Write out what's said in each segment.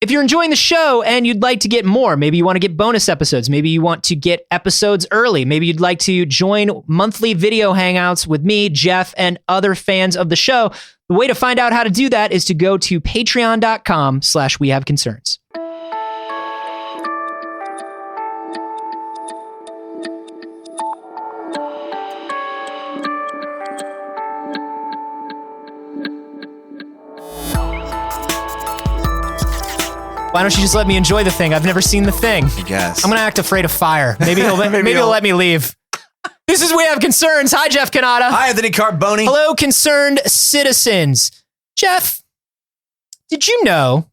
If you're enjoying the show and you'd like to get more, maybe you want to get bonus episodes, maybe you want to get episodes early, maybe you'd like to join monthly video hangouts with me, Jeff, and other fans of the show, the way to find out how to do that is to go to patreon.com/wehaveconcerns. Why don't you just let me enjoy the thing? I've never seen the thing. I guess. I'm going to act afraid of fire. Maybe he'll let me leave. This is We Have Concerns. Hi, Jeff Cannata. Hi, Anthony Carboni. Hello, concerned citizens. Jeff, did you know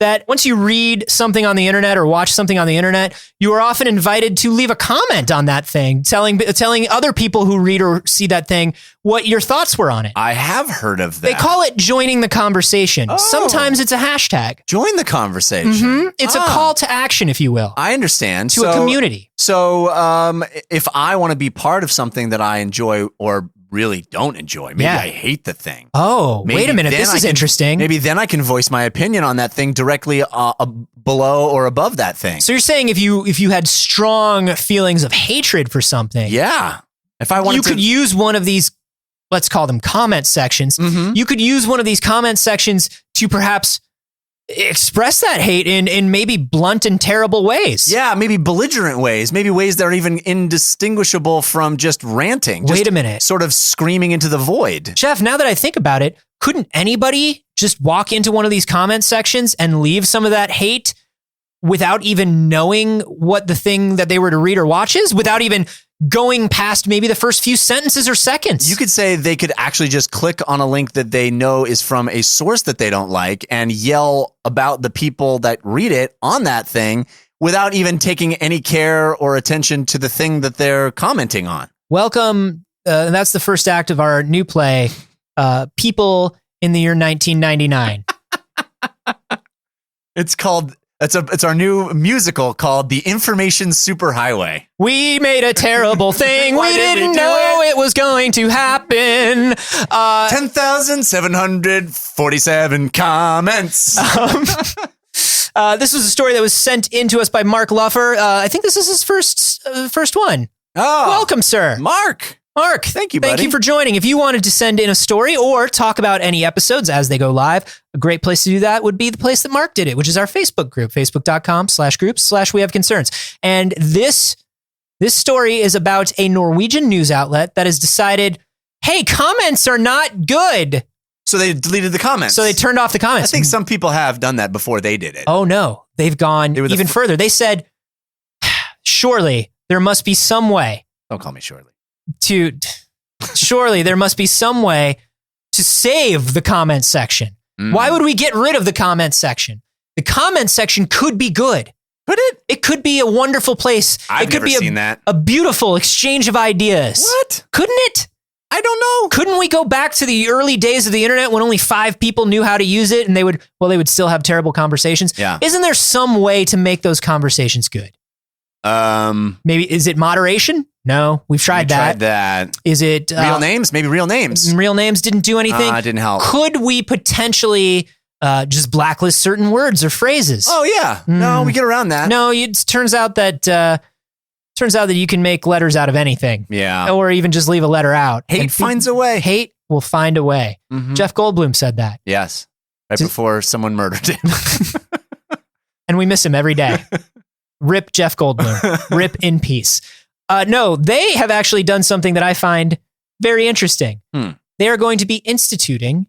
that once you read something on the internet or watch something on the internet, you are often invited to leave a comment on that thing, telling other people who read or see that thing what your thoughts were on it? I have heard of that. They call it joining the conversation. Oh. Sometimes it's a hashtag. Join the conversation. Mm-hmm. It's a call to action, if you will. I understand. To a community. So if I want to be part of something that I enjoy or really don't enjoy, maybe I hate the thing. Oh, wait a minute. This is interesting. Maybe then I can voice my opinion on that thing directly below or above that thing. So you're saying if you had strong feelings of hatred for something, yeah, if I wanted, you could use one of these, let's call them comment sections. Mm-hmm. You could use one of these comment sections to perhaps express that hate in maybe blunt and terrible ways. Yeah, maybe belligerent ways, maybe ways that are even indistinguishable from just ranting. Wait a minute. Sort of screaming into the void. Jeff, now that I think about it, couldn't anybody just walk into one of these comment sections and leave some of that hate without even knowing what the thing that they were to read or watch is? Without even going past maybe the first few sentences or seconds? You could say they could actually just click on a link that they know is from a source that they don't like and yell about the people that read it on that thing without even taking any care or attention to the thing that they're commenting on. Welcome. That's the first act of our new play, People in the Year 1999. It's called... It's our new musical called The Information Superhighway. We made a terrible thing. We didn't know it was going to happen. 10,747 comments. This was a story that was sent in to us by Mark Luffer. I think this is his first one. Oh, welcome, sir. Mark, thank you, buddy. Thank you for joining. If you wanted to send in a story or talk about any episodes as they go live, a great place to do that would be the place that Mark did it, which is our Facebook group, facebook.com/groups/wehaveconcerns. And this story is about a Norwegian news outlet that has decided, hey, comments are not good. So they deleted the comments. So they turned off the comments. I think some people have done that before they did it. Oh, no. They've gone even further. They said, surely there must be some way. Don't call me Shirley. Surely there must be some way to save the comment section. Why would we get rid of the comment section? The comment section could be good. Could it? It could be a wonderful place. I've never seen that. A beautiful exchange of ideas. What? Couldn't it? I don't know. Couldn't we go back to the early days of the internet when only 5 people knew how to use it and they would still have terrible conversations? Yeah. Isn't there some way to make those conversations good? Maybe, is it moderation? No, we've tried that. Is it real names? Maybe real names. Real names didn't do anything. Didn't help. Could we potentially just blacklist certain words or phrases? Oh yeah. No, we get around that. No, it turns out that you can make letters out of anything. Yeah. Or even just leave a letter out. Hate finds a way. Hate will find a way. Mm-hmm. Jeff Goldblum said that. Yes. Right before someone murdered him. And we miss him every day. Rip Jeff Goldblum. Rip in peace. No, they have actually done something that I find very interesting. They are going to be instituting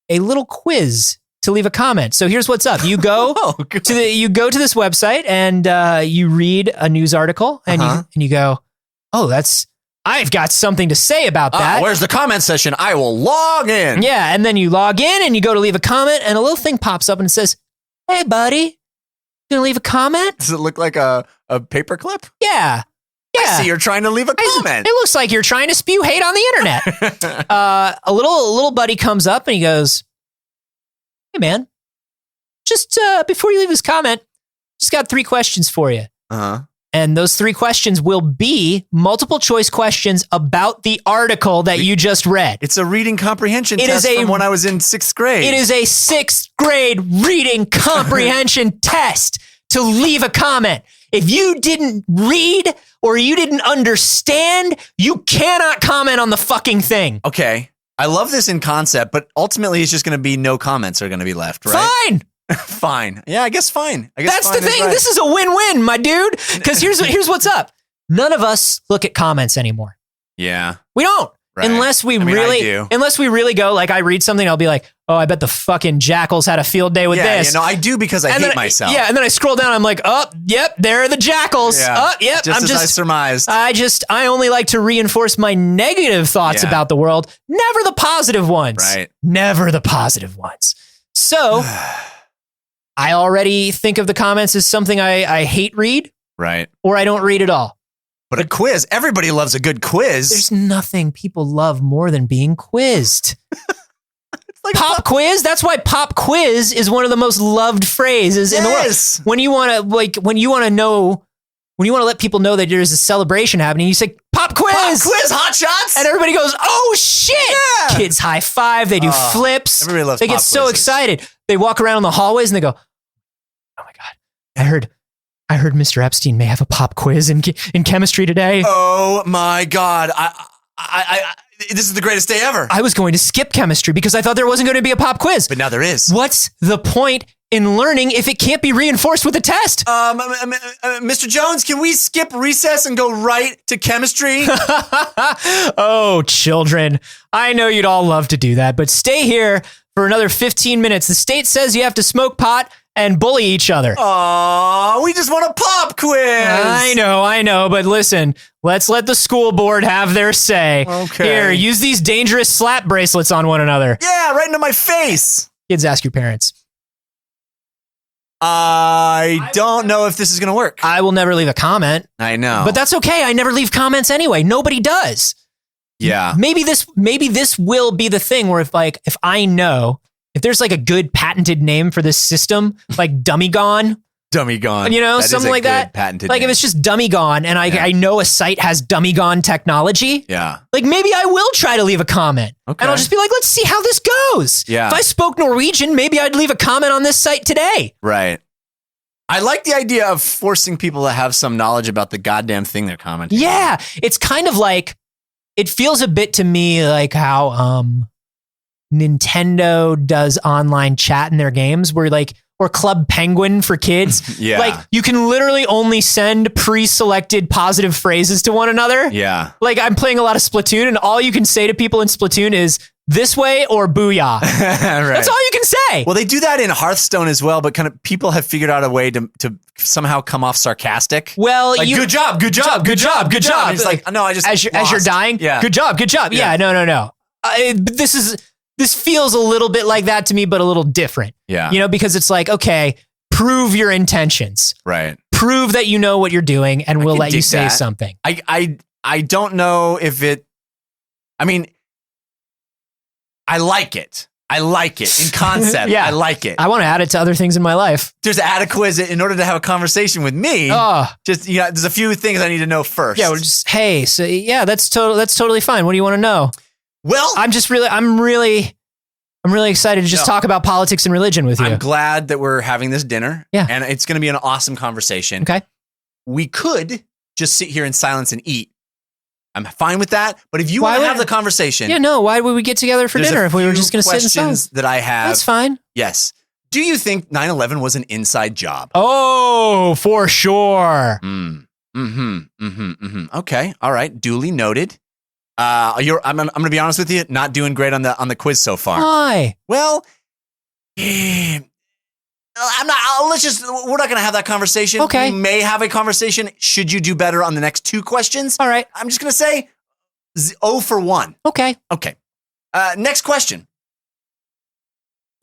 a little quiz to leave a comment. So here's what's up. You go to this website and you read a news article and you go, I've got something to say about that. Where's the comment section? I will log in. Yeah, and then you log in and you go to leave a comment and a little thing pops up and it says, "Hey, buddy, gonna leave a comment?" Does it look like a paperclip? Yeah. I see you're trying to leave a comment. It looks like you're trying to spew hate on the internet. A little buddy comes up and he goes, "Hey, man, just before you leave this comment, just got 3 questions for you. And those 3 questions will be multiple choice questions about the article that you just read. It's a reading comprehension test from when I was in 6th grade. It is a 6th grade reading comprehension test to leave a comment. If you didn't read or you didn't understand, you cannot comment on the fucking thing. Okay. I love this in concept, but ultimately it's just going to be no comments are going to be left, right? Fine. Fine. Yeah, I guess fine. That's the thing. Right. This is a win-win, my dude. Because here's what's up. None of us look at comments anymore. Yeah. We don't. Right. Unless we really go, like I read something, I'll be like, oh, I bet the fucking Jackals had a field day with this. Yeah, no, I do because I hate myself. Yeah, and then I scroll down, I'm like, oh, yep, there are the Jackals. Yeah. Oh, yep. Just as I surmised. I only like to reinforce my negative thoughts about the world, never the positive ones. Right. Never the positive ones. So I already think of the comments as something I hate read. Right. Or I don't read at all. But a quiz, everybody loves a good quiz. There's nothing people love more than being quizzed. It's like pop quiz. That's why pop quiz is one of the most loved phrases in the world. When you want to let people know that there's a celebration happening, you say pop quiz. Pop quiz, hot shots. And everybody goes, oh shit. Yeah. Kids high five. They do flips. Everybody loves They pop get so quizzes. excited. They walk around in the hallways and they go, oh my God, I heard Mr. Epstein may have a pop quiz in chemistry today. Oh my God. This is the greatest day ever. I was going to skip chemistry because I thought there wasn't going to be a pop quiz. But now there is. What's the point in learning if it can't be reinforced with a test? Mr. Jones, can we skip recess and go right to chemistry? Oh, children. I know you'd all love to do that, but stay here for another 15 minutes. The state says you have to smoke pot and bully each other. Aw, we just want a pop quiz. I know, but listen, let's let the school board have their say. Okay. Here, use these dangerous slap bracelets on one another. Yeah, right into my face. Kids, ask your parents. I don't know if this is going to work. I will never leave a comment. I know. But that's okay. I never leave comments anyway. Nobody does. Yeah. Maybe this will be the thing where if I know, if there's like a good patented name for this system, like Dummy Gone, you know, something like that. Patented like name. if it's just Dummy Gone and I know a site has Dummy Gone technology. Yeah. Like maybe I will try to leave a comment. Okay. And I'll just be like, let's see how this goes. Yeah. If I spoke Norwegian, maybe I'd leave a comment on this site today. Right. I like the idea of forcing people to have some knowledge about the goddamn thing they're commenting. Yeah. It's kind of like, it feels a bit to me like how Nintendo does online chat in their games where or Club Penguin for kids. Yeah. Like you can literally only send pre-selected positive phrases to one another. Yeah. Like I'm playing a lot of Splatoon and all you can say to people in Splatoon is this way or booyah. Right. That's all you can say. Well, they do that in Hearthstone as well, but kind of people have figured out a way to somehow come off sarcastic. Well, like, good job. And it's like, no, I just as you're dying. Yeah. Good job. Yeah. No. This feels a little bit like that to me, but a little different. Yeah. You know, because it's like, okay, prove your intentions. Right. Prove that you know what you're doing and we'll let you say something. I don't know if it, I mean, I like it. In concept. Yeah. I like it. I want to add it to other things in my life. Just add a quiz in order to have a conversation with me. Just, there's a few things I need to know first. Yeah. That's totally fine. What do you want to know? Well, I'm really excited to just talk about politics and religion with you. I'm glad that we're having this dinner. Yeah. And it's going to be an awesome conversation. Okay. We could just sit here in silence and eat. I'm fine with that. But if you want to have the conversation. Yeah, no. Why would we get together for dinner if we were just going to sit in silence? That I have. That's fine. Yes. Do you think 9/11 was an inside job? Oh, for sure. Okay. All right. Duly noted. I'm going to be honest with you. Not doing great on the quiz so far. Why? Well, I'm not. We're not going to have that conversation. Okay. We may have a conversation. Should you do better on the next 2 questions? All right. I'm just going to say 0 for 1. Okay. Next question.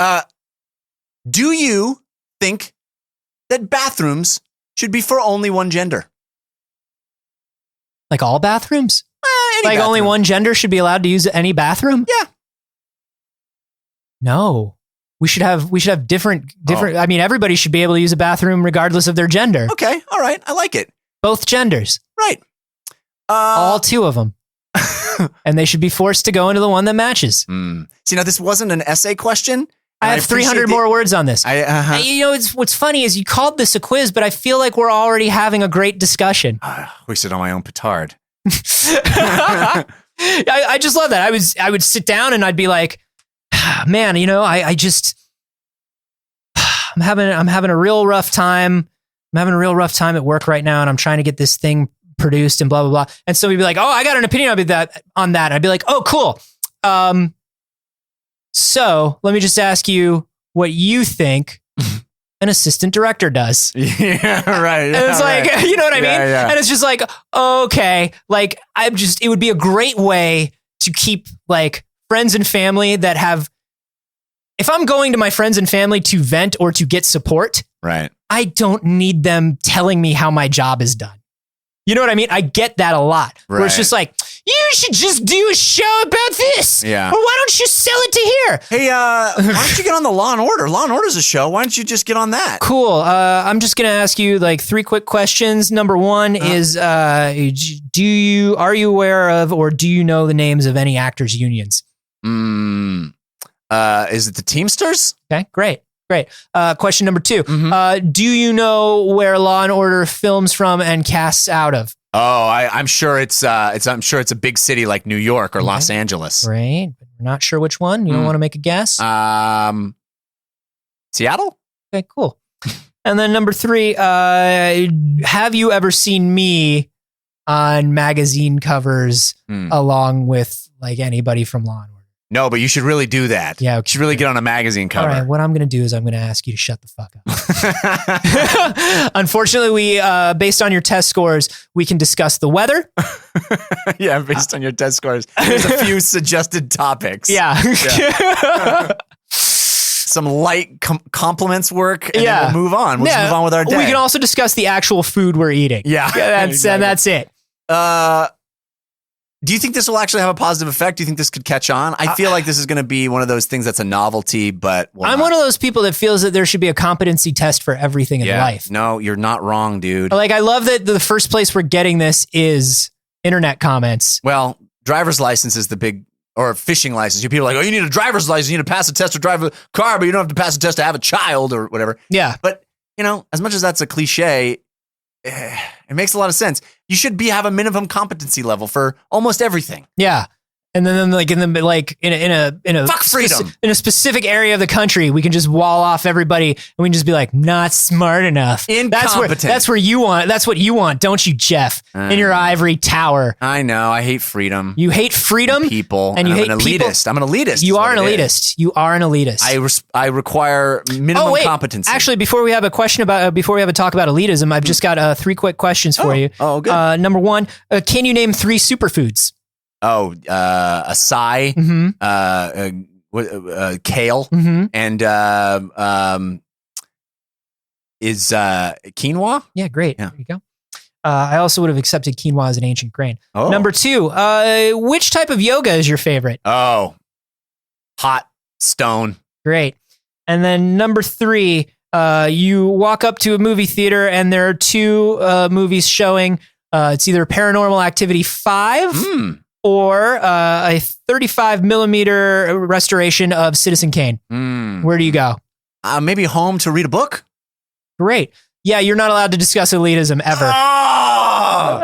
Do you think that bathrooms should be for only one gender? Like all bathrooms? Any bathroom. Only one gender should be allowed to use any bathroom? Yeah. No. We should have different. I mean, everybody should be able to use a bathroom regardless of their gender. Okay. All right. I like it. Both genders. Right. All two of them. And they should be forced to go into the one that matches. See, now this wasn't an essay question. I have 300 more words on this. I What's funny is you called this a quiz, but I feel like we're already having a great discussion. Wasted on my own petard. I just love that. I would sit down and I'd be like, man, I'm having a real rough time. I'm having a real rough time at work right now, and I'm trying to get this thing produced and blah, blah, blah. And somebody would be like, oh, I got an opinion on that. I'd be like, oh, cool. So let me just ask you what you think an assistant director does. Yeah, right. And it's like, you know what I mean? Yeah. And it's just like, okay, like it would be a great way to keep like friends and family that have, if I'm going to my friends and family to vent or to get support, right, I don't need them telling me how my job is done. You know what I mean? I get that a lot. Right. Where it's just like, you should just do a show about this. Yeah. Or why don't you sell it to here? Hey, why don't you get on the Law & Order? Law & Order's a show. Why don't you just get on that? Cool. I'm just going to ask you like 3 quick questions. Number one is, are you aware of or do you know the names of any actors' unions? Is it the Teamsters? Okay, great. Question number 2. Do you know where Law & Order films from and casts out of? Oh, I'm sure it's a big city like New York or Los Angeles. Right. But we're not sure which one. You don't want to make a guess? Seattle? Okay, cool. And then number 3, have you ever seen me on magazine covers along with like anybody from Law & Order? No, but you should really do that. Yeah. You should really get on a magazine cover. All right, what I'm going to do is I'm going to ask you to shut the fuck up. Unfortunately, we based on your test scores, we can discuss the weather. Yeah, based on your test scores. There's a few suggested topics. Yeah. Some light compliments work, and then we'll move on. We'll just move on with our day. We can also discuss the actual food we're eating. Yeah. And that's it. Do you think this will actually have a positive effect? Do you think this could catch on? I feel like this is going to be one of those things that's a novelty, but I'm one of those people that feels that there should be a competency test for everything in life. No, you're not wrong, dude. Like, I love that the first place we're getting this is internet comments. Well, driver's license is the big, or fishing license. People are like, oh, you need a driver's license. You need to pass a test to drive a car, but you don't have to pass a test to have a child or whatever. Yeah. But, as much as that's a cliche, it makes a lot of sense. You should have a minimum competency level for almost everything. Yeah. And then in a fuck freedom in a specific area of the country, we can just wall off everybody and we can just be like, not smart enough. Incompetent. That's what you want, don't you, Jeff? In your ivory tower. I know. I hate freedom. You hate freedom? People. And you hate an elitist. people? I'm an elitist. You are an elitist. You are an elitist. I require minimum competency. Actually, before we have a talk about elitism, I've just got 3 quick questions for you. Oh, good. Number 1, can you name 3 superfoods? Oh, acai, kale, and is quinoa? Yeah, great. Yeah. There you go. I also would have accepted quinoa as an ancient grain. Oh. Number 2, which type of yoga is your favorite? Oh, hot stone. Great. And then number 3, you walk up to a movie theater and there are 2 movies showing. It's either Paranormal Activity 5 or a 35 millimeter restoration of Citizen Kane. Where do you go? Maybe home to read a book. Great. Yeah, you're not allowed to discuss elitism ever. Oh!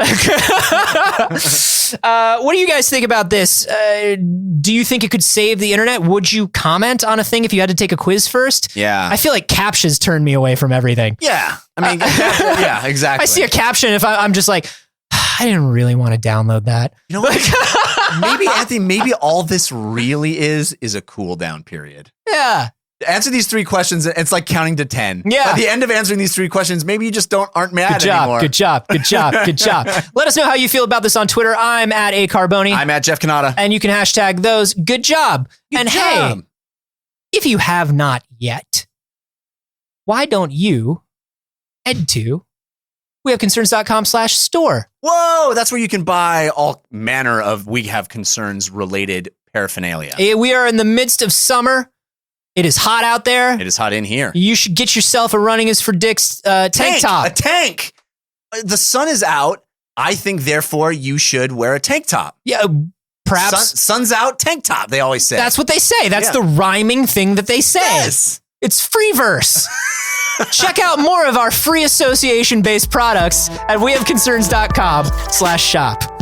What do you guys think about this? Do you think it could save the internet? Would you comment on a thing if you had to take a quiz first? Yeah. I feel like captions turn me away from everything. Yeah. I mean, yeah, exactly. I see a caption if I'm just like, I didn't really want to download that. You know what? Maybe, Anthony, all this really is a cool down period. Yeah. Answer these 3 questions. It's like counting to 10. Yeah. At the end of answering these 3 questions, maybe you just aren't mad anymore. Good job. Let us know how you feel about this on Twitter. I'm at @Carboni. I'm at Jeff Cannata. And you can hashtag those. Good job. Hey, if you have not yet, why don't you head to wehaveconcerns.com/store. Whoa, that's where you can buy all manner of We Have Concerns related paraphernalia. We are in the midst of summer. It is hot out there. It is hot in here. You should get yourself a Running is for Dicks tank top. A tank. the sun is out. I think, therefore, you should wear a tank top. Yeah, perhaps. Sun's out, tank top, they always say. That's what they say. That's the rhyming thing that they say. Yes. It's free verse. Check out more of our free association-based products at wehaveconcerns.com/shop.